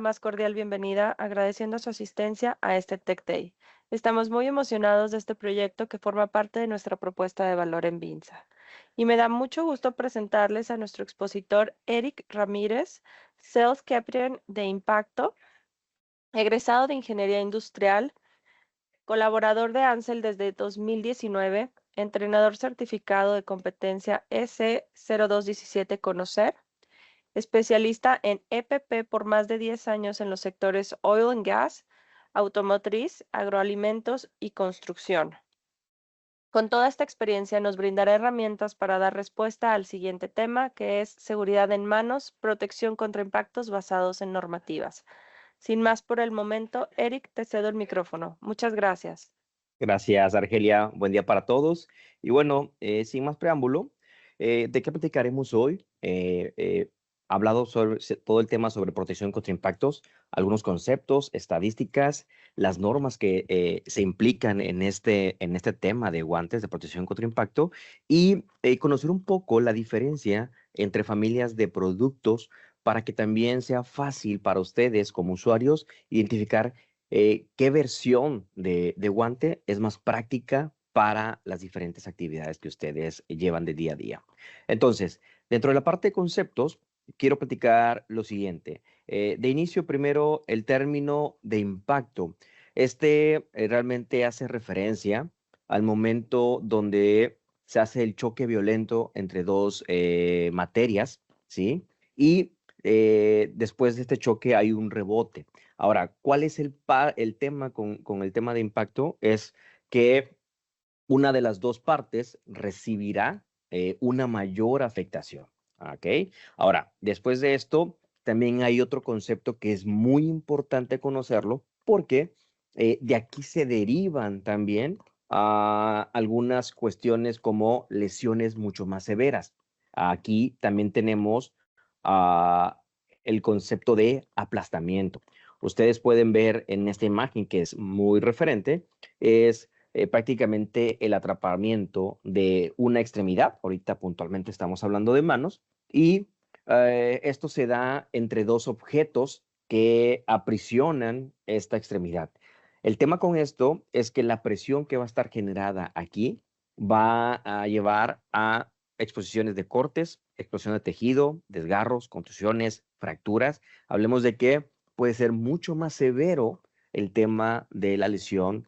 más cordial bienvenida, agradeciendo su asistencia a este Tech Day. Estamos muy emocionados de este proyecto que forma parte de nuestra propuesta de valor en Vinza. Y me da mucho gusto presentarles a nuestro expositor Eric Ramírez, Sales Captain de Impacto, egresado de Ingeniería Industrial, colaborador de Ansel desde 2019, entrenador certificado de competencia EC0217 Conocer, especialista en EPP por más de 10 años en los sectores oil and gas, automotriz, agroalimentos y construcción. Con toda esta experiencia nos brindará herramientas para dar respuesta al siguiente tema, que es seguridad en manos, protección contra impactos basados en normativas. Sin más por el momento, Eric, te cedo el micrófono. Muchas gracias. Gracias, Argelia. Buen día para todos. Y bueno, sin más preámbulo, ¿de qué platicaremos hoy? Hablado sobre todo el tema sobre protección contra impactos, algunos conceptos, estadísticas, las normas que se implican en este tema de guantes de protección contra impacto y conocer un poco la diferencia entre familias de productos para que también sea fácil para ustedes como usuarios identificar qué versión de guante es más práctica para las diferentes actividades que ustedes llevan de día a día. Entonces, dentro de la parte de conceptos, quiero platicar lo siguiente. De inicio, primero, el término de impacto. Realmente hace referencia al momento donde se hace el choque violento entre dos materias, ¿sí? Y después de este choque hay un rebote. Ahora, ¿cuál es el tema con el tema de impacto? Es que una de las dos partes recibirá una mayor afectación. ¿Ok? Ahora, después de esto, también hay otro concepto que es muy importante conocerlo porque de aquí se derivan también algunas cuestiones como lesiones mucho más severas. Aquí también tenemos ah, el concepto de aplastamiento. Ustedes pueden ver en esta imagen que es muy referente, es prácticamente el atrapamiento de una extremidad. Ahorita puntualmente estamos hablando de manos y esto se da entre dos objetos que aprisionan esta extremidad. El tema con esto es que la presión que va a estar generada aquí va a llevar a exposiciones de cortes, explosión de tejido, desgarros, contusiones, fracturas. Hablemos de que puede ser mucho más severo el tema de la lesión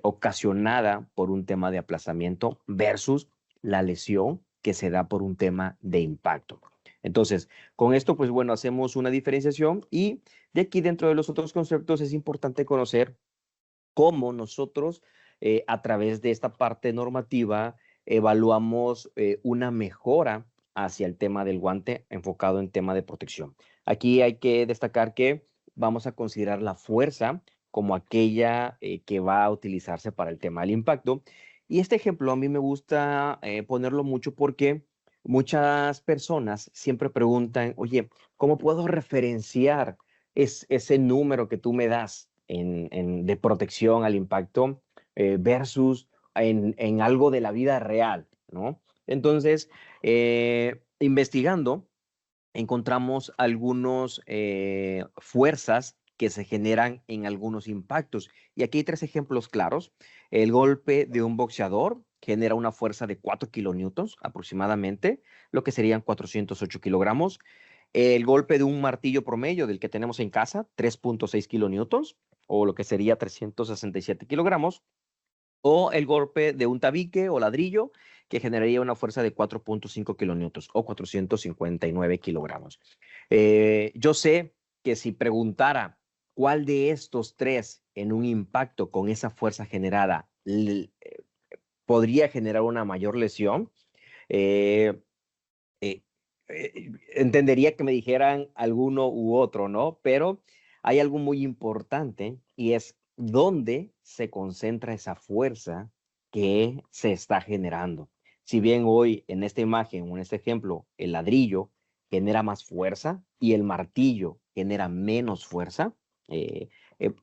ocasionada por un tema de aplazamiento versus la lesión que se da por un tema de impacto. Entonces, con esto, pues bueno, hacemos una diferenciación y de aquí dentro de los otros conceptos es importante conocer cómo nosotros a través de esta parte normativa evaluamos una mejora hacia el tema del guante enfocado en tema de protección. Aquí hay que destacar que vamos a considerar la fuerza como aquella que va a utilizarse para el tema del impacto. Y este ejemplo a mí me gusta ponerlo mucho porque muchas personas siempre preguntan, oye, ¿cómo puedo referenciar ese número que tú me das de protección al impacto versus en algo de la vida real, ¿no? Entonces, investigando, encontramos algunas fuerzas que se generan en algunos impactos. Y aquí hay tres ejemplos claros. El golpe de un boxeador genera una fuerza de 4 kilonewtons aproximadamente, lo que serían 408 kilogramos. El golpe de un martillo promedio del que tenemos en casa, 3.6 kilonewtons, o lo que sería 367 kilogramos. O el golpe de un tabique o ladrillo, que generaría una fuerza de 4.5 kilonewtons o 459 kilogramos. Yo sé que si preguntara cuál de estos tres en un impacto con esa fuerza generada podría generar una mayor lesión, eh, eh, entendería que me dijeran alguno u otro, ¿no? Pero hay algo muy importante y es dónde se concentra esa fuerza que se está generando. Si bien hoy en esta imagen o en este ejemplo el ladrillo genera más fuerza y el martillo genera menos fuerza, eh,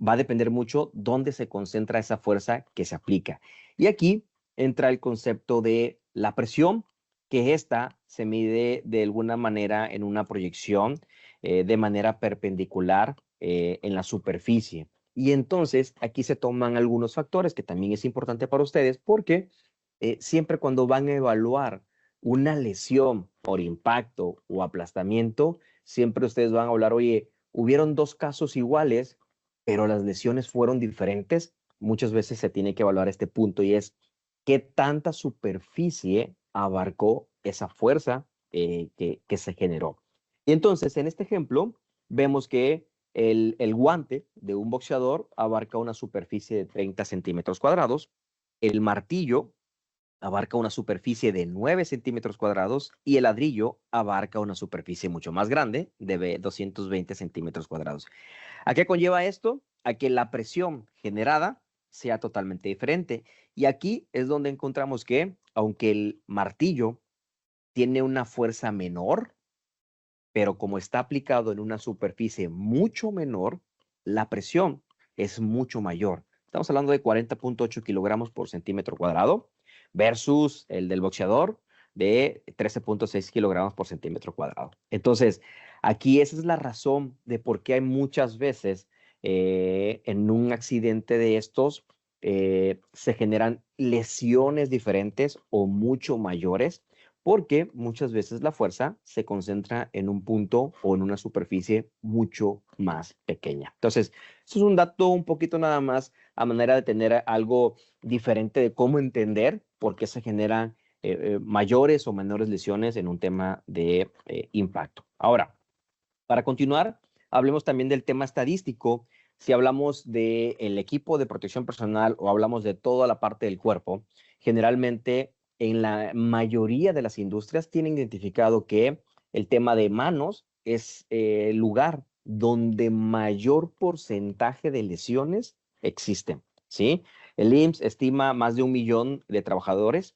va a depender mucho dónde se concentra esa fuerza que se aplica. Y aquí entra el concepto de la presión, que esta se mide de alguna manera en una proyección de manera perpendicular en la superficie. Y entonces aquí se toman algunos factores que también es importante para ustedes porque siempre cuando van a evaluar una lesión por impacto o aplastamiento, siempre ustedes van a hablar, oye, hubieron dos casos iguales, pero las lesiones fueron diferentes. Muchas veces se tiene que evaluar este punto y es qué tanta superficie abarcó esa fuerza que se generó. Y entonces, en este ejemplo, vemos que el guante de un boxeador abarca una superficie de 30 centímetros cuadrados, el martillo abarca una superficie de 9 centímetros cuadrados y el ladrillo abarca una superficie mucho más grande de 220 centímetros cuadrados. ¿A qué conlleva esto? A que la presión generada sea totalmente diferente. Y aquí es donde encontramos que, aunque el martillo tiene una fuerza menor, pero como está aplicado en una superficie mucho menor, la presión es mucho mayor. Estamos hablando de 40.8 kilogramos por centímetro cuadrado versus el del boxeador de 13.6 kilogramos por centímetro cuadrado. Entonces, aquí esa es la razón de por qué hay muchas veces en un accidente de estos se generan lesiones diferentes o mucho mayores porque muchas veces la fuerza se concentra en un punto o en una superficie mucho más pequeña. Entonces, eso es un dato un poquito nada más a manera de tener algo diferente de cómo entender por qué se generan mayores o menores lesiones en un tema de impacto. Ahora, para continuar, hablemos también del tema estadístico. Si hablamos del equipo de protección personal o hablamos de toda la parte del cuerpo, generalmente en la mayoría de las industrias tienen identificado que el tema de manos es el lugar donde mayor porcentaje de lesiones existen, ¿sí? El IMSS estima más de 1 millón de trabajadores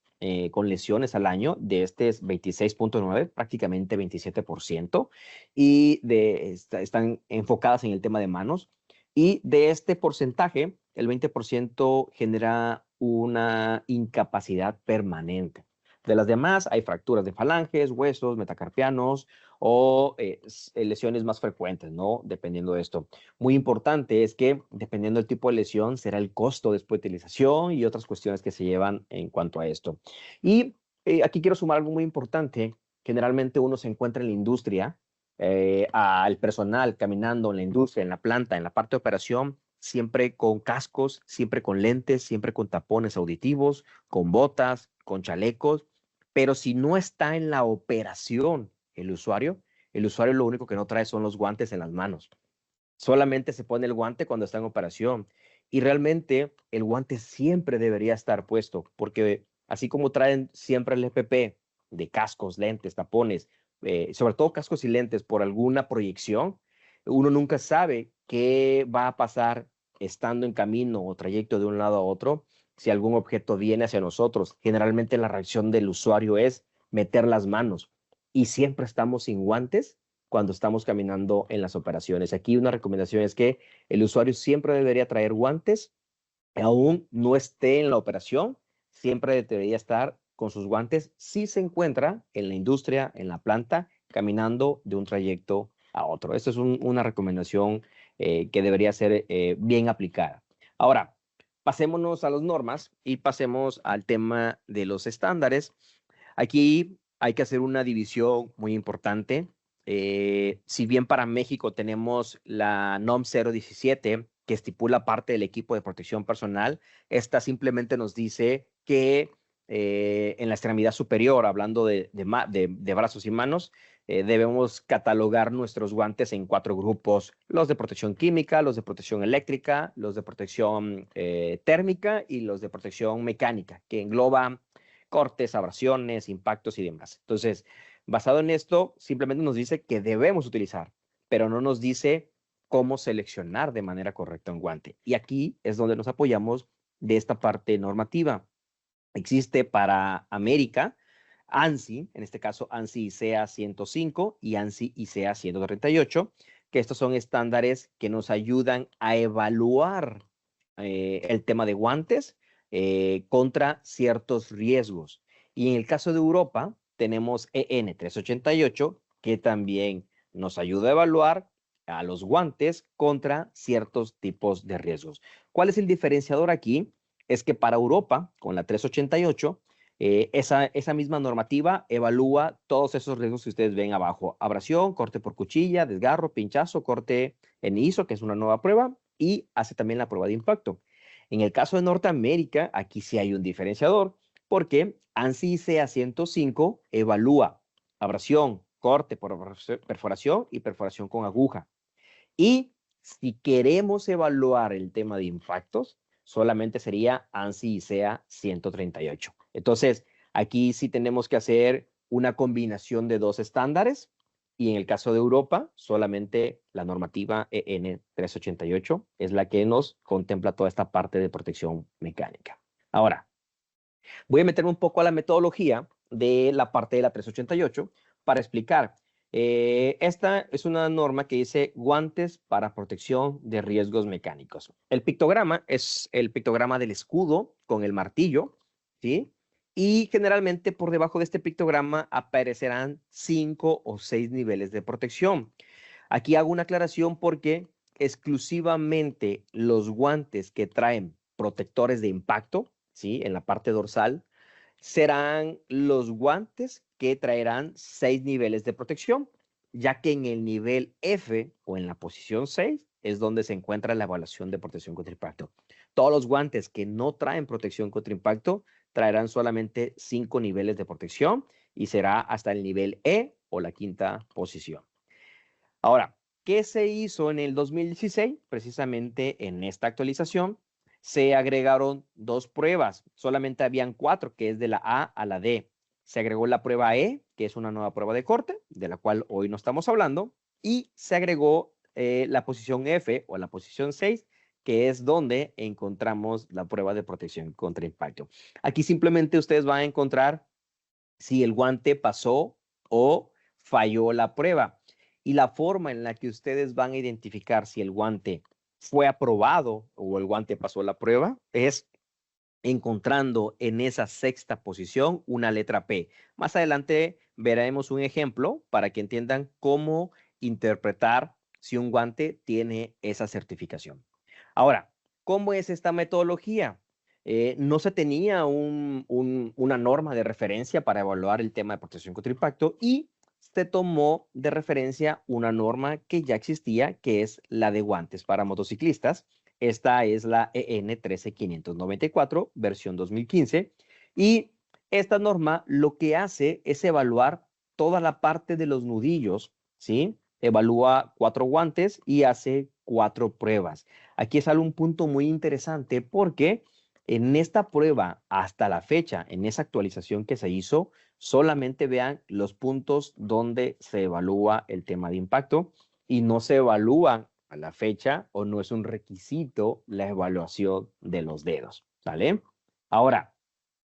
con lesiones al año, de este es 26.9, prácticamente 27% y están enfocadas en el tema de manos. Y de este porcentaje, el 20% genera una incapacidad permanente. De las demás, hay fracturas de falanges, huesos, metacarpianos o lesiones más frecuentes, ¿no? Dependiendo de esto. Muy importante es que, dependiendo del tipo de lesión, será el costo después de utilización y otras cuestiones que se llevan en cuanto a esto. Y aquí quiero sumar algo muy importante. Generalmente uno se encuentra en la industria al personal caminando en la industria, en la planta, en la parte de operación, siempre con cascos, siempre con lentes, siempre con tapones auditivos, con botas, con chalecos, pero si no está en la operación el usuario lo único que no trae son los guantes en las manos. Solamente se pone el guante cuando está en operación y realmente el guante siempre debería estar puesto porque así como traen siempre el EPP de cascos, lentes, tapones, sobre todo cascos y lentes por alguna proyección, uno nunca sabe qué va a pasar estando en camino o trayecto de un lado a otro si algún objeto viene hacia nosotros. Generalmente la reacción del usuario es meter las manos y siempre estamos sin guantes cuando estamos caminando en las operaciones. Aquí una recomendación es que el usuario siempre debería traer guantes, aún no esté en la operación, siempre debería estar con sus guantes si se encuentra en la industria, en la planta, caminando de un trayecto a otro. Esta es una recomendación que debería ser bien aplicada. Ahora, pasémonos a las normas y pasemos al tema de los estándares. Aquí hay que hacer una división muy importante. Si bien para México tenemos la NOM 017, que estipula parte del equipo de protección personal, esta simplemente nos dice que en la extremidad superior, hablando de brazos y manos, debemos catalogar nuestros guantes en 4 grupos: los de protección química, los de protección eléctrica, los de protección térmica y los de protección mecánica, que engloban cortes, abrasiones, impactos y demás. Entonces, basado en esto, simplemente nos dice que debemos utilizar, pero no nos dice cómo seleccionar de manera correcta un guante. Y aquí es donde nos apoyamos de esta parte normativa. Existe para América ANSI, en este caso ANSI ICEA 105 y ANSI ICEA 138, que estos son estándares que nos ayudan a evaluar el tema de guantes contra ciertos riesgos. Y en el caso de Europa, tenemos EN 388, que también nos ayuda a evaluar a los guantes contra ciertos tipos de riesgos. ¿Cuál es el diferenciador aquí? Es que para Europa, con la 388, esa misma normativa evalúa todos esos riesgos que ustedes ven abajo. Abrasión, corte por cuchilla, desgarro, pinchazo, corte en ISO, que es una nueva prueba, y hace también la prueba de impacto. En el caso de Norteamérica, aquí sí hay un diferenciador, porque ANSI ICEA 105 evalúa abrasión, corte por perforación y perforación con aguja. Y si queremos evaluar el tema de impactos, solamente sería ANSI ICEA 138. Entonces, aquí sí tenemos que hacer una combinación de dos estándares y en el caso de Europa, solamente la normativa EN 388 es la que nos contempla toda esta parte de protección mecánica. Ahora, voy a meterme un poco a la metodología de la parte de la 388 para explicar. Esta es una norma que dice guantes para protección de riesgos mecánicos. El pictograma es el pictograma del escudo con el martillo, ¿sí? Y generalmente por debajo de este pictograma aparecerán 5 o 6 niveles de protección. Aquí hago una aclaración porque exclusivamente los guantes que traen protectores de impacto, ¿sí? En la parte dorsal, serán los guantes que traerán 6 niveles de protección, ya que en el nivel F o en la posición 6 es donde se encuentra la evaluación de protección contra impacto. Todos los guantes que no traen protección contra impacto traerán solamente 5 niveles de protección y será hasta el nivel E o la quinta posición. Ahora, ¿qué se hizo en el 2016? Precisamente en esta actualización se agregaron 2 pruebas. Solamente habían 4, que es de la A a la D. Se agregó la prueba E, que es una nueva prueba de corte, de la cual hoy no estamos hablando, y se agregó la posición F o la posición 6, que es donde encontramos la prueba de protección contra impacto. Aquí simplemente ustedes van a encontrar si el guante pasó o falló la prueba. Y la forma en la que ustedes van a identificar si el guante fue aprobado o el guante pasó la prueba es encontrando en esa sexta posición una letra P. Más adelante veremos un ejemplo para que entiendan cómo interpretar si un guante tiene esa certificación. Ahora, ¿cómo es esta metodología? No se tenía una norma de referencia para evaluar el tema de protección contra impacto y se tomó de referencia una norma que ya existía, que es la de guantes para motociclistas. Esta es la EN 13594, versión 2015. Y esta norma lo que hace es evaluar toda la parte de los nudillos, ¿sí? Evalúa 4 guantes y hace 4 pruebas. Aquí sale un punto muy interesante porque en esta prueba, hasta la fecha, en esa actualización que se hizo, solamente vean los puntos donde se evalúa el tema de impacto y no se evalúan a la fecha o no es un requisito la evaluación de los dedos, ¿vale? Ahora,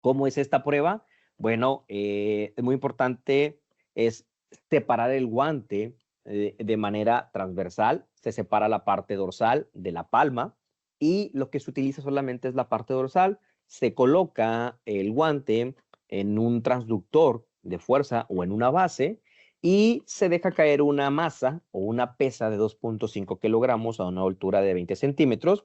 ¿cómo es esta prueba? Bueno, es muy importante es separar el guante de manera transversal. Se separa la parte dorsal de la palma y lo que se utiliza solamente es la parte dorsal. Se coloca el guante en un transductor de fuerza o en una base y se deja caer una masa o una pesa de 2.5 kilogramos a una altura de 20 centímetros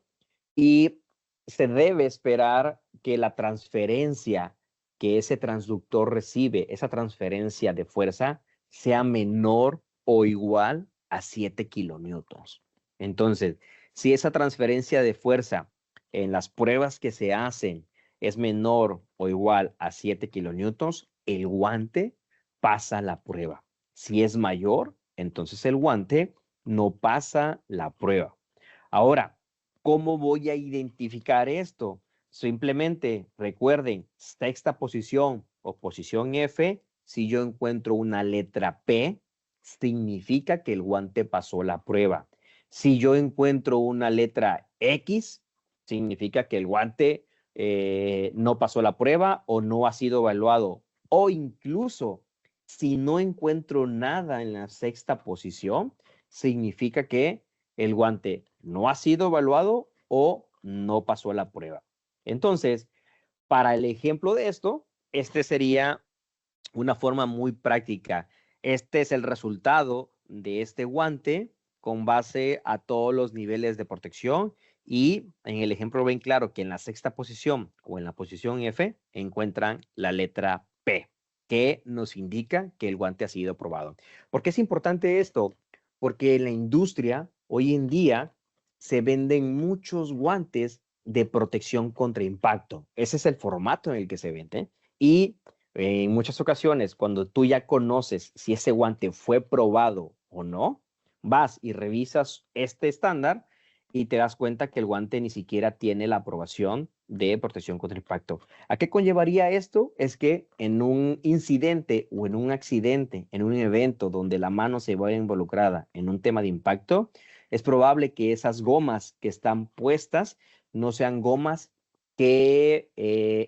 y se debe esperar que la transferencia que ese transductor recibe, esa transferencia de fuerza, sea menor o igual a 7 kilonewtons. Entonces, si esa transferencia de fuerza en las pruebas que se hacen es menor o igual a 7 kilonewtons, el guante pasa la prueba. Si es mayor, entonces el guante no pasa la prueba. Ahora, ¿cómo voy a identificar esto? Simplemente recuerden, sexta posición o posición F, si yo encuentro una letra P, significa que el guante pasó la prueba. Si yo encuentro una letra X, significa que el guante no pasó la prueba o no ha sido evaluado. O incluso, si no encuentro nada en la sexta posición, significa que el guante no ha sido evaluado o no pasó la prueba. Entonces, para el ejemplo de esto, este sería una forma muy práctica. Este es el resultado de este guante con base a todos los niveles de protección y en el ejemplo ven claro que en la sexta posición o en la posición F encuentran la letra P, que nos indica que el guante ha sido probado. ¿Por qué es importante esto? Porque en la industria hoy en día se venden muchos guantes de protección contra impacto. Ese es el formato en el que se vende. Y en muchas ocasiones, cuando tú ya conoces si ese guante fue probado o no, vas y revisas este estándar y te das cuenta que el guante ni siquiera tiene la aprobación de protección contra impacto. ¿A qué conllevaría esto? Es que en un incidente o en un accidente, en un evento donde la mano se vaya involucrada en un tema de impacto, es probable que esas gomas que están puestas no sean gomas que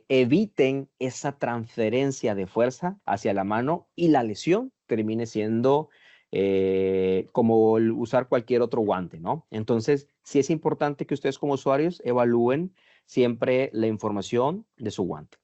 eviten esa transferencia de fuerza hacia la mano y la lesión termine siendo como usar cualquier otro guante, ¿no? Entonces, sí es importante que ustedes como usuarios evalúen siempre la información de su guante.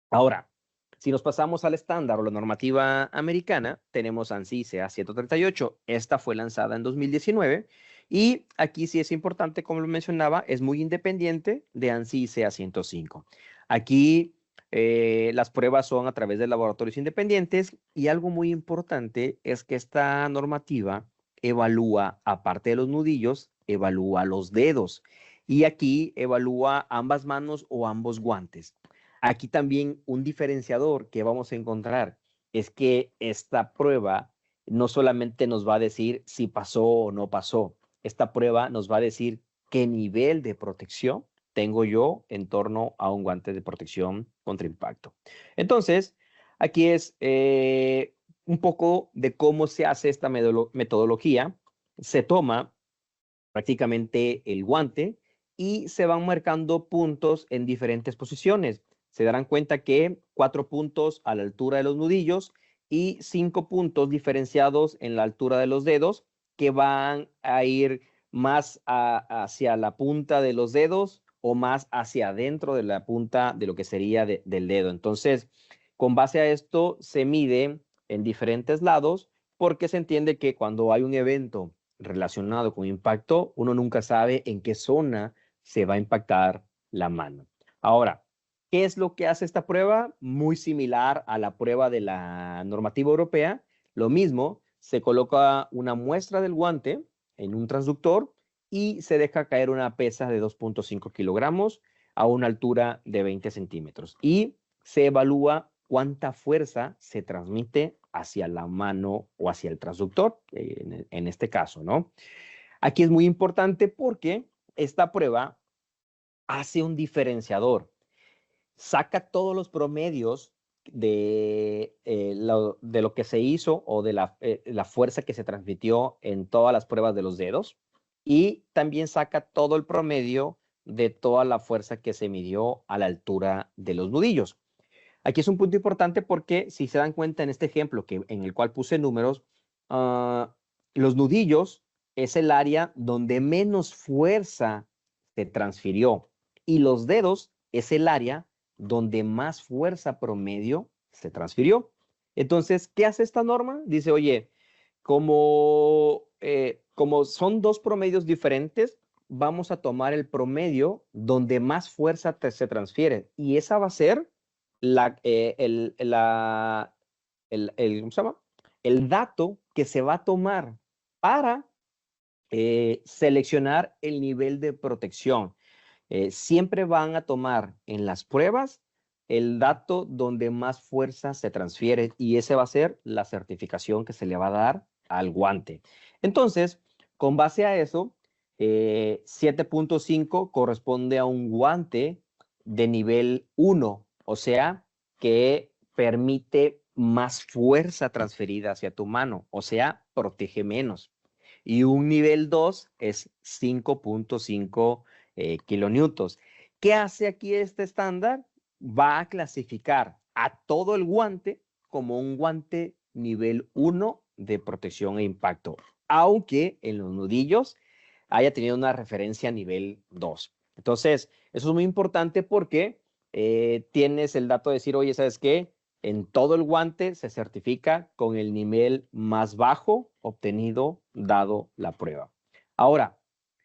Ahora, si nos pasamos al estándar o la normativa americana, tenemos ANSI CA 138. Esta fue lanzada en 2019 y aquí sí es importante, como lo mencionaba, es muy independiente de ANSI CA 105. Aquí las pruebas son a través de laboratorios independientes y algo muy importante es que esta normativa evalúa, aparte de los nudillos, evalúa los dedos y aquí evalúa ambas manos o ambos guantes. Aquí también un diferenciador que vamos a encontrar es que esta prueba no solamente nos va a decir si pasó o no pasó, esta prueba nos va a decir qué nivel de protección tengo yo en torno a un guante de protección contra impacto. Entonces, aquí es un poco de cómo se hace esta metodología. Se toma prácticamente el guante y se van marcando puntos en diferentes posiciones. Se darán cuenta que 4 puntos a la altura de los nudillos y 5 puntos diferenciados en la altura de los dedos que van a ir más hacia la punta de los dedos o más hacia adentro de la punta de lo que sería del dedo. Entonces, con base a esto se mide en diferentes lados porque se entiende que cuando hay un evento relacionado con impacto, uno nunca sabe en qué zona se va a impactar la mano. Ahora, ¿qué es lo que hace esta prueba? Muy similar a la prueba de la normativa europea. Lo mismo, se coloca una muestra del guante en un transductor y se deja caer una pesa de 2.5 kilogramos a una altura de 20 centímetros. Y se evalúa cuánta fuerza se transmite hacia la mano o hacia el transductor, en este caso, ¿no? Aquí es muy importante porque esta prueba hace un diferenciador, saca todos los promedios de lo que se hizo o de la fuerza que se transmitió en todas las pruebas de los dedos y también saca todo el promedio de toda la fuerza que se midió a la altura de los nudillos. Aquí es un punto importante porque si se dan cuenta en este ejemplo en el cual puse números, los nudillos es el área donde menos fuerza se transfirió y los dedos es el área donde más fuerza promedio se transfirió. Entonces, ¿qué hace esta norma? Dice, oye, como son dos promedios diferentes, vamos a tomar el promedio donde más fuerza se transfiere y esa va a ser ¿cómo se llama? El dato que se va a tomar para seleccionar el nivel de protección. Siempre van a tomar en las pruebas el dato donde más fuerza se transfiere y ese va a ser la certificación que se le va a dar al guante. Entonces, con base a eso, 7.5 corresponde a un guante de nivel 1, o sea, que permite más fuerza transferida hacia tu mano, o sea, protege menos. Y un nivel 2 es 5.5 kilonewtons. ¿Qué hace aquí este estándar? Va a clasificar a todo el guante como un guante nivel 1 de protección e impacto, aunque en los nudillos haya tenido una referencia nivel 2. Entonces, eso es muy importante porque tienes el dato de decir, oye, ¿sabes qué? en todo el guante se certifica con el nivel más bajo obtenido dado la prueba. Ahora,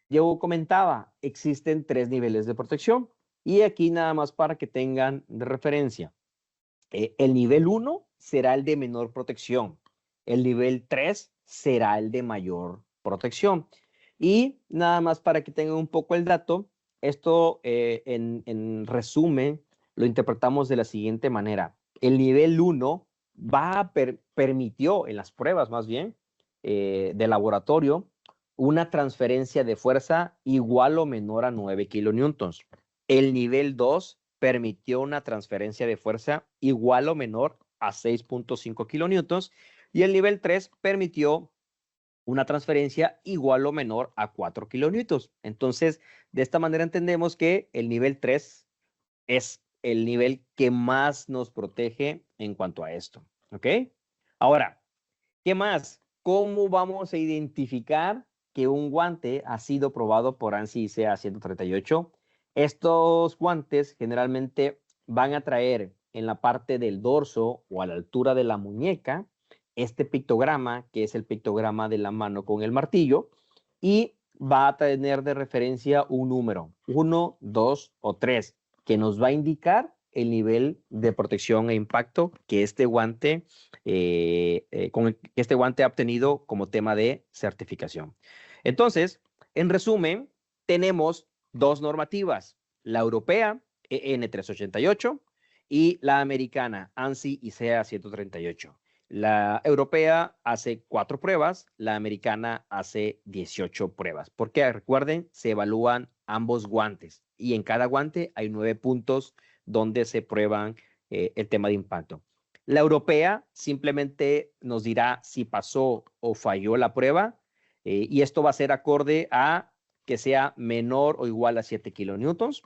yo comentaba, existen 3 niveles de protección y aquí nada más para que tengan de referencia. El nivel 1 será el de menor protección. El nivel 3 será el de mayor protección. Y nada más para que tengan un poco el dato, esto en resumen lo interpretamos de la siguiente manera. El nivel 1 permitió en las pruebas más bien de laboratorio una transferencia de fuerza igual o menor a 9 kilonewtons. El nivel 2 permitió una transferencia de fuerza igual o menor a 6.5 kilonewtons y el nivel 3 permitió una transferencia igual o menor a 4 kilonewtons. Entonces, de esta manera entendemos que el nivel 3 es el nivel que más nos protege en cuanto a esto. ¿Ok? Ahora, ¿qué más? ¿Cómo vamos a identificar que un guante ha sido probado por ANSI ICEA 138? Estos guantes generalmente van a traer en la parte del dorso o a la altura de la muñeca este pictograma, que es el pictograma de la mano con el martillo, y va a tener de referencia un número, 1, 2 o 3, que nos va a indicar el nivel de protección e impacto que este guante que este guante ha obtenido como tema de certificación. Entonces, en resumen, tenemos 2 normativas, la europea EN 388 y la americana ANSI ICEA 138. La europea hace 4 pruebas, la americana hace 18 pruebas, porque recuerden, se evalúan ambos guantes y en cada guante hay 9 puntos donde se prueban el tema de impacto. La europea simplemente nos dirá si pasó o falló la prueba y esto va a ser acorde a que sea menor o igual a 7 kilonewtons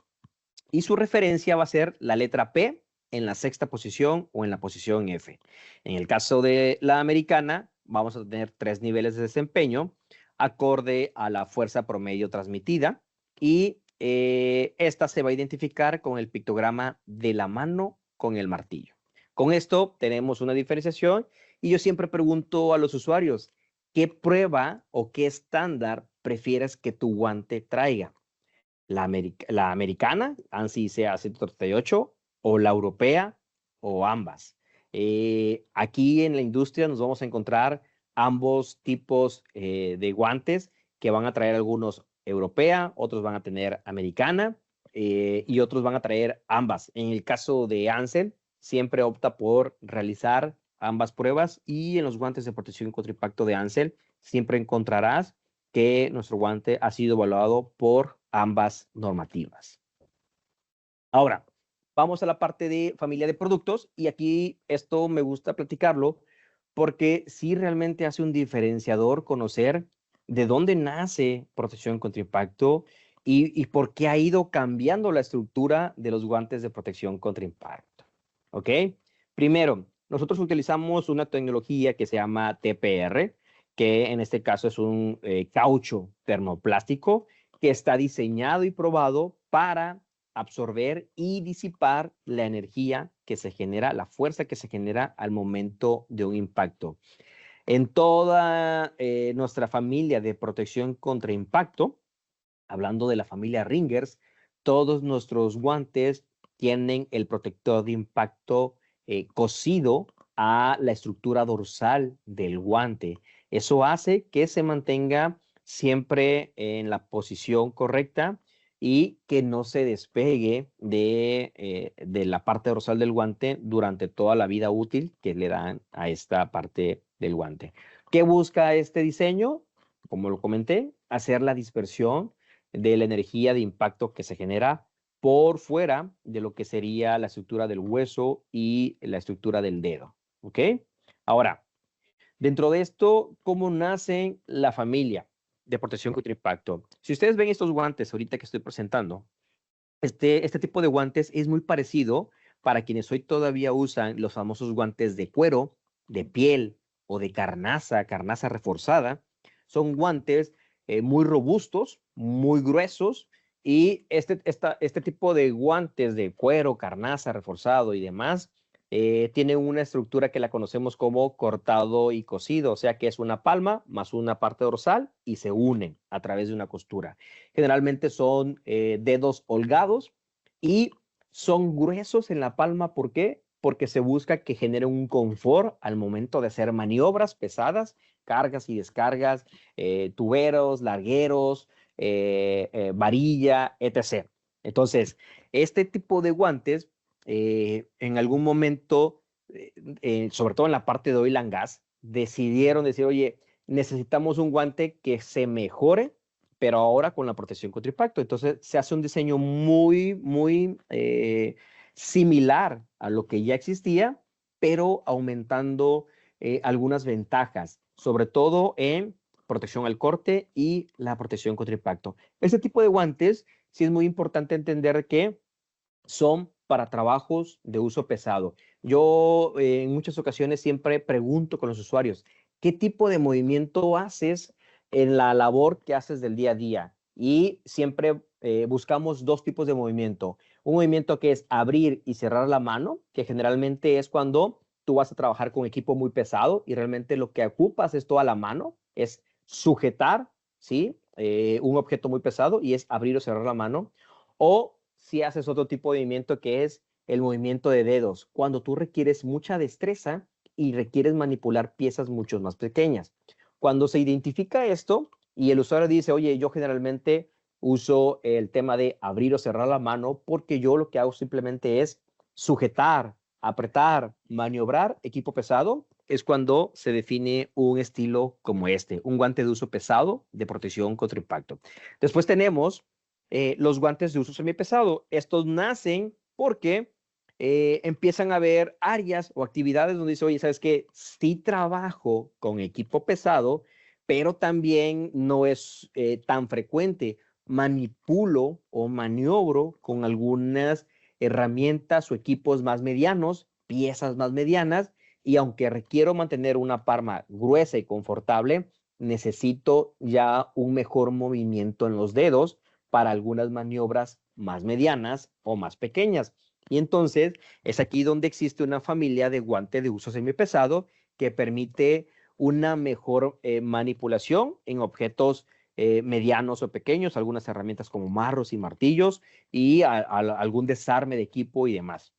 y su referencia va a ser la letra P en la 6ª posición o en la posición F. En el caso de la americana, vamos a tener 3 niveles de desempeño acorde a la fuerza promedio transmitida y esta se va a identificar con el pictograma de la mano con el martillo. Con esto tenemos una diferenciación y yo siempre pregunto a los usuarios, ¿qué prueba o qué estándar prefieres que tu guante traiga? La americana, ANSI ICEA 138, o la europea, o ambas. Aquí en la industria nos vamos a encontrar ambos tipos de guantes que van a traer algunos europea, otros van a tener americana y otros van a traer ambas. En el caso de Ansel, siempre opta por realizar ambas pruebas y en los guantes de protección contra impacto de Ansel siempre encontrarás que nuestro guante ha sido evaluado por ambas normativas. Ahora, vamos a la parte de familia de productos y aquí esto me gusta platicarlo porque sí realmente hace un diferenciador conocer de dónde nace protección contra impacto y por qué ha ido cambiando la estructura de los guantes de protección contra impacto. ¿Ok? Primero, nosotros utilizamos una tecnología que se llama TPR, que en este caso es un caucho termoplástico que está diseñado y probado para absorber y disipar la energía que se genera, la fuerza que se genera al momento de un impacto. En toda nuestra familia de protección contra impacto, hablando de la familia Ringers, todos nuestros guantes tienen el protector de impacto cosido a la estructura dorsal del guante. Eso hace que se mantenga siempre en la posición correcta y que no se despegue de la parte dorsal del guante durante toda la vida útil que le dan a esta parte del guante. ¿Qué busca este diseño? Como lo comenté, hacer la dispersión de la energía de impacto que se genera por fuera de lo que sería la estructura del hueso y la estructura del dedo. ¿Ok? Ahora, dentro de esto, ¿cómo nace la familia de protección contra impacto? Si ustedes ven estos guantes ahorita que estoy presentando, este tipo de guantes es muy parecido para quienes hoy todavía usan los famosos guantes de cuero, de piel o de carnaza reforzada. Son guantes muy robustos, muy gruesos y este tipo de guantes de cuero, carnaza, reforzado y demás tiene una estructura que la conocemos como cortado y cosido, o sea que es una palma más una parte dorsal y se unen a través de una costura. Generalmente son dedos holgados y son gruesos en la palma. ¿Por qué? Porque se busca que genere un confort al momento de hacer maniobras pesadas, cargas y descargas, tuberos, largueros, varilla, etc. Entonces, este tipo de guantes en algún momento, sobre todo en la parte de oil and gas, decidieron decir, oye, necesitamos un guante que se mejore, pero ahora con la protección contra impacto. Entonces se hace un diseño muy similar a lo que ya existía, pero aumentando algunas ventajas, sobre todo en protección al corte y la protección contra impacto. Este tipo de guantes, sí es muy importante entender que son para trabajos de uso pesado. Yo en muchas ocasiones siempre pregunto con los usuarios, ¿qué tipo de movimiento haces en la labor que haces del día a día? Y siempre buscamos dos tipos de movimiento. Un movimiento que es abrir y cerrar la mano, que generalmente es cuando tú vas a trabajar con equipo muy pesado y realmente lo que ocupas es toda la mano, es sujetar, ¿sí? Un objeto muy pesado y es abrir o cerrar la mano. O si haces otro tipo de movimiento que es el movimiento de dedos, cuando tú requieres mucha destreza y requieres manipular piezas mucho más pequeñas. Cuando se identifica esto y el usuario dice, oye, yo generalmente uso el tema de abrir o cerrar la mano porque yo lo que hago simplemente es sujetar, apretar, maniobrar equipo pesado, es cuando se define un estilo como este, un guante de uso pesado de protección contra impacto. Después tenemos los guantes de uso semipesado. Estos nacen porque empiezan a haber áreas o actividades donde dice, oye, ¿sabes qué? Sí trabajo con equipo pesado, pero también no es tan frecuente. Manipulo o maniobro con algunas herramientas o equipos más medianos, piezas más medianas, y aunque requiero mantener una palma gruesa y confortable, necesito ya un mejor movimiento en los dedos para algunas maniobras más medianas o más pequeñas. Y entonces es aquí donde existe una familia de guante de uso semipesado que permite una mejor manipulación en objetos medianos o pequeños, algunas herramientas como marros y martillos y algún desarme de equipo y demás.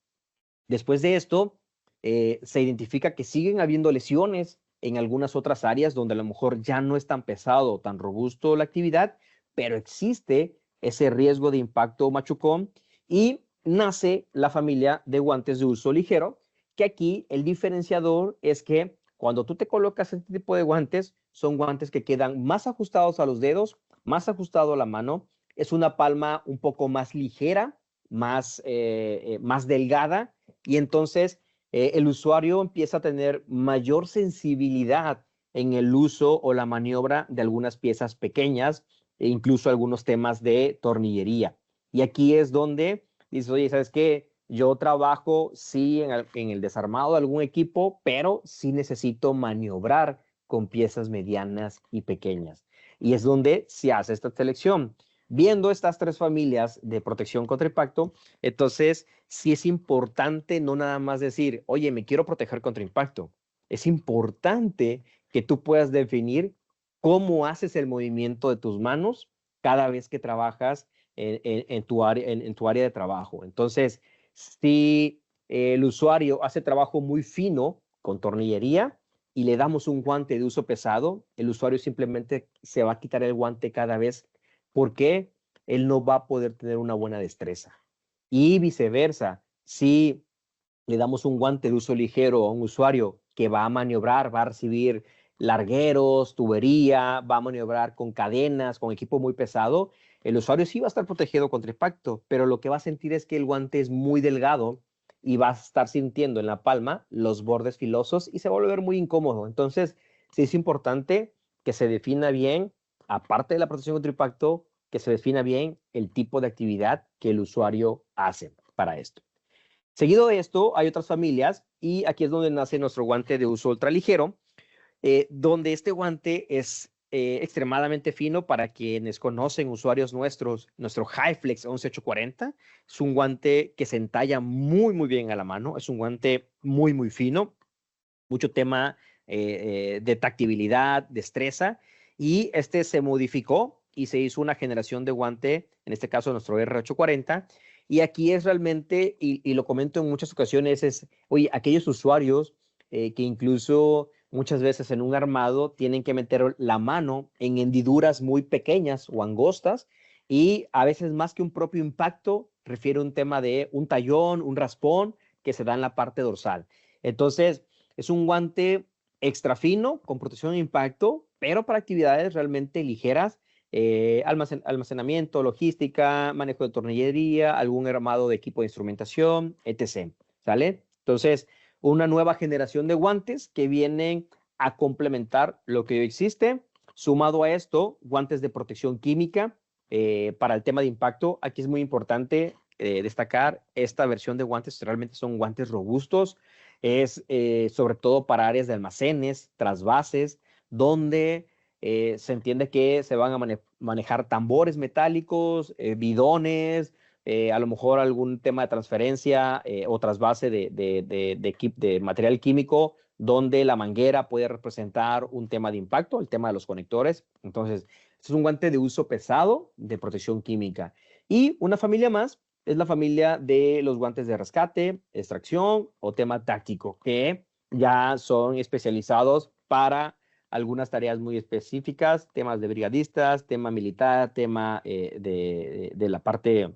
Después de esto, se identifica que siguen habiendo lesiones en algunas otras áreas donde a lo mejor ya no es tan pesado o tan robusto la actividad, pero existe ese riesgo de impacto machucón y nace la familia de guantes de uso ligero, que aquí el diferenciador es que cuando tú te colocas este tipo de guantes, son guantes que quedan más ajustados a los dedos, más ajustado a la mano, es una palma un poco más ligera, más delgada, y entonces el usuario empieza a tener mayor sensibilidad en el uso o la maniobra de algunas piezas pequeñas e incluso algunos temas de tornillería. Y aquí es donde dices, oye, ¿sabes qué? Yo trabajo sí en el desarmado de algún equipo, pero sí necesito maniobrar con piezas medianas y pequeñas. Y es donde se hace esta selección. Viendo estas tres familias de protección contra impacto, entonces sí es importante no nada más decir, oye, me quiero proteger contra impacto. Es importante que tú puedas definir cómo haces el movimiento de tus manos cada vez que trabajas en tu área de trabajo. Entonces, si el usuario hace trabajo muy fino con tornillería y le damos un guante de uso pesado, el usuario simplemente se va a quitar el guante cada vez porque él no va a poder tener una buena destreza. Y viceversa, si le damos un guante de uso ligero a un usuario que va a maniobrar, va a recibir largueros, tubería, va a maniobrar con cadenas, con equipo muy pesado, el usuario sí va a estar protegido contra impacto, pero lo que va a sentir es que el guante es muy delgado y va a estar sintiendo en la palma los bordes filosos y se va a volver muy incómodo. Entonces, sí es importante que se defina bien, aparte de la protección contra impacto, que se defina bien el tipo de actividad que el usuario hace para esto. Seguido de esto, hay otras familias y aquí es donde nace nuestro guante de uso ultraligero, donde este guante es extremadamente fino para quienes conocen usuarios nuestros. Nuestro HyFlex 11840 es un guante que se entalla muy, muy bien a la mano. Es un guante muy, muy fino. Mucho tema de tactibilidad, destreza. Y este se modificó y se hizo una generación de guante, en este caso nuestro R840. Y aquí es realmente, y lo comento en muchas ocasiones, es, oye, aquellos usuarios que incluso muchas veces en un armado tienen que meter la mano en hendiduras muy pequeñas o angostas y a veces más que un propio impacto, refiere a un tema de un tallón, un raspón que se da en la parte dorsal. Entonces, es un guante extra fino con protección de impacto, pero para actividades realmente ligeras, almacenamiento, logística, manejo de tornillería, algún armado de equipo de instrumentación, etc. ¿Sale? Entonces, una nueva generación de guantes que vienen a complementar lo que hoy existe. Sumado a esto, guantes de protección química para el tema de impacto. Aquí es muy importante destacar esta versión de guantes, realmente son guantes robustos, es sobre todo para áreas de almacenes, trasvases, donde se entiende que se van a manejar tambores metálicos, bidones, a lo mejor algún tema de transferencia o trasvase de material químico, donde la manguera puede representar un tema de impacto, el tema de los conectores. Entonces, es un guante de uso pesado de protección química. Y una familia más es la familia de los guantes de rescate, extracción o tema táctico, que ya son especializados para algunas tareas muy específicas, temas de brigadistas, tema militar, tema de la parte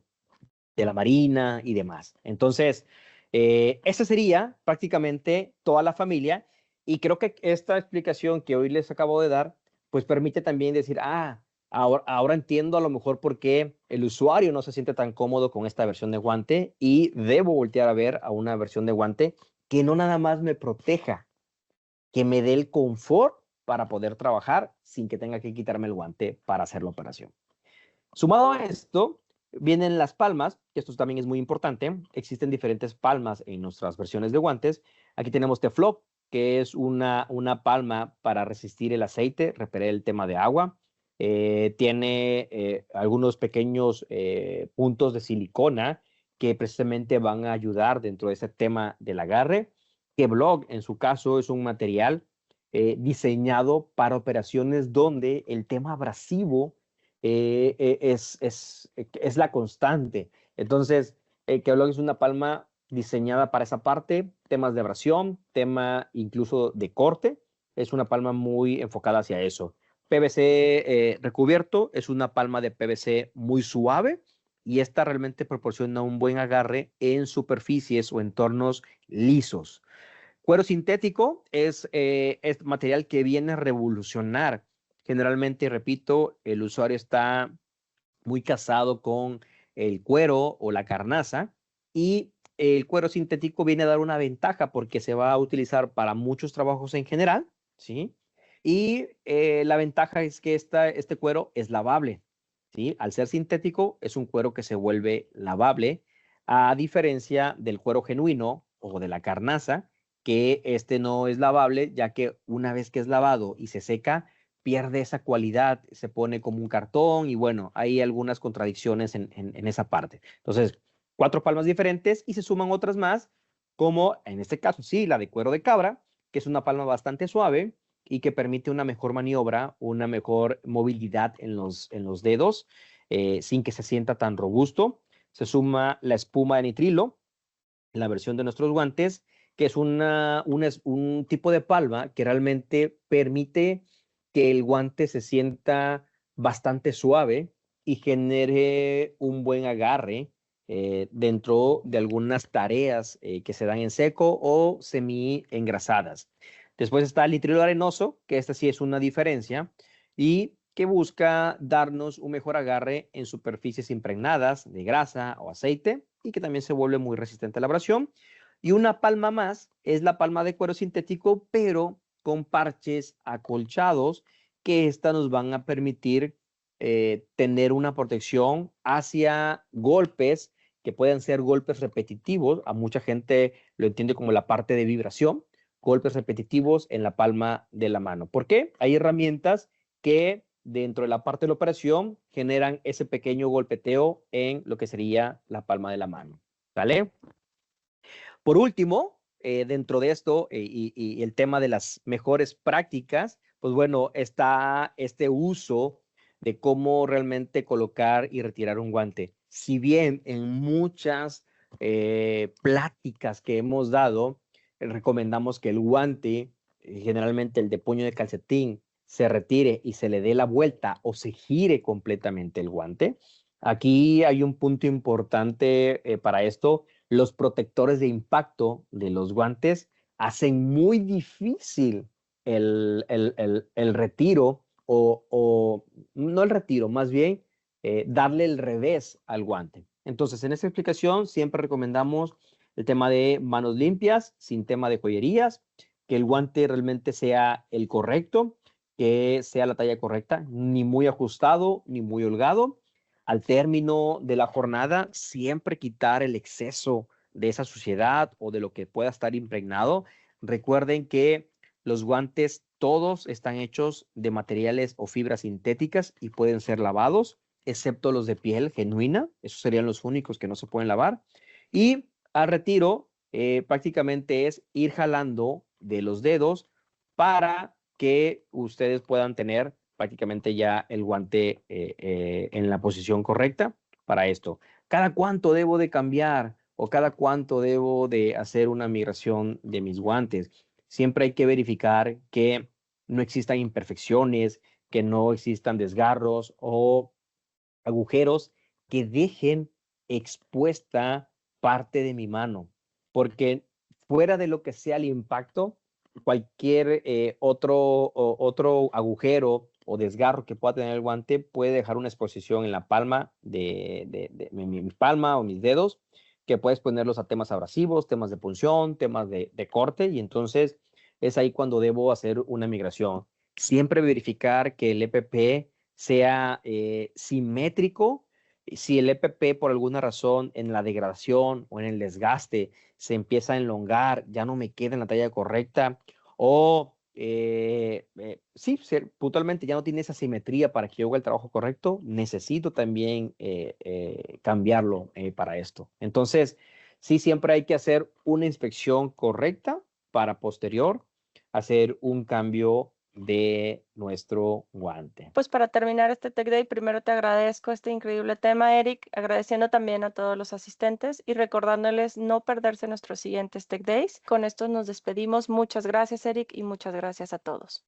de la marina y demás. Entonces, esa sería prácticamente toda la familia y creo que esta explicación que hoy les acabo de dar, pues permite también decir, ahora entiendo a lo mejor por qué el usuario no se siente tan cómodo con esta versión de guante y debo voltear a ver a una versión de guante que no nada más me proteja, que me dé el confort para poder trabajar sin que tenga que quitarme el guante para hacer la operación. Sumado a esto, vienen las palmas, que esto también es muy importante. Existen diferentes palmas en nuestras versiones de guantes. Aquí tenemos Teflon, que es una palma para resistir el aceite, repeler el tema de agua. Tiene algunos pequeños puntos de silicona que precisamente van a ayudar dentro de ese tema del agarre. Kevlar, en su caso, es un material diseñado para operaciones donde el tema abrasivo es la constante. Entonces, Kevlar es una palma diseñada para esa parte, temas de abrasión, tema incluso de corte, es una palma muy enfocada hacia eso. PVC recubierto es una palma de PVC muy suave y esta realmente proporciona un buen agarre en superficies o entornos lisos. Cuero sintético es material que viene a revolucionar. Generalmente, repito, el usuario está muy casado con el cuero o la carnaza y el cuero sintético viene a dar una ventaja porque se va a utilizar para muchos trabajos en general, ¿sí? Y la ventaja es que este cuero es lavable, ¿sí? Al ser sintético es un cuero que se vuelve lavable, a diferencia del cuero genuino o de la carnaza, que este no es lavable, ya que una vez que es lavado y se seca, pierde esa cualidad, se pone como un cartón y bueno, hay algunas contradicciones en esa parte. Entonces, 4 palmas diferentes y se suman otras más, como en este caso, sí, la de cuero de cabra, que es una palma bastante suave y que permite una mejor maniobra, una mejor movilidad en los dedos, sin que se sienta tan robusto. Se suma la espuma de nitrilo, la versión de nuestros guantes, que es un tipo de palma que realmente permite que el guante se sienta bastante suave y genere un buen agarre dentro de algunas tareas que se dan en seco o semi engrasadas. Después está el nitrilo arenoso, que esta sí es una diferencia y que busca darnos un mejor agarre en superficies impregnadas de grasa o aceite y que también se vuelve muy resistente a la abrasión. Y una palma más es la palma de cuero sintético, pero con parches acolchados que esta nos van a permitir tener una protección hacia golpes que pueden ser golpes repetitivos. A mucha gente lo entiende como la parte de vibración, golpes repetitivos en la palma de la mano. ¿Por qué? Hay herramientas que dentro de la parte de la operación generan ese pequeño golpeteo en lo que sería la palma de la mano. ¿Vale? Por último, dentro de esto y el tema de las mejores prácticas, pues bueno, está este uso de cómo realmente colocar y retirar un guante. Si bien en muchas pláticas que hemos dado, recomendamos que el guante, generalmente el de puño de calcetín, se retire y se le dé la vuelta o se gire completamente el guante. Aquí hay un punto importante para esto. Los protectores de impacto de los guantes hacen muy difícil el retiro o no el retiro, más bien darle el revés al guante. Entonces, en esta explicación siempre recomendamos el tema de manos limpias, sin tema de joyerías, que el guante realmente sea el correcto, que sea la talla correcta, ni muy ajustado, ni muy holgado. Al término de la jornada, siempre quitar el exceso de esa suciedad o de lo que pueda estar impregnado. Recuerden que los guantes todos están hechos de materiales o fibras sintéticas y pueden ser lavados, excepto los de piel genuina. Esos serían los únicos que no se pueden lavar. Y al retiro, prácticamente es ir jalando de los dedos para que ustedes puedan tener prácticamente ya el guante en la posición correcta para esto. ¿Cada cuánto debo de cambiar o cada cuánto debo de hacer una migración de mis guantes? Siempre hay que verificar que no existan imperfecciones, que no existan desgarros o agujeros que dejen expuesta parte de mi mano, porque fuera de lo que sea el impacto, cualquier otro agujero o desgarro que pueda tener el guante puede dejar una exposición en la palma de mi palma o mis dedos, que puedes ponerlos a temas abrasivos, temas de punción, temas de corte, y entonces es ahí cuando debo hacer una migración. Siempre verificar que el EPP sea simétrico. Si el EPP por alguna razón en la degradación o en el desgaste se empieza a enlongar, ya no me queda en la talla correcta o sí, puntualmente ya no tiene esa simetría para que yo haga el trabajo correcto, necesito también cambiarlo para esto. Entonces, sí, siempre hay que hacer una inspección correcta para posterior hacer un cambio de nuestro guante. Pues para terminar este Tech Day, primero te agradezco este increíble tema, Eric, agradeciendo también a todos los asistentes y recordándoles no perderse nuestros siguientes Tech Days. Con esto nos despedimos. Muchas gracias, Eric, y muchas gracias a todos.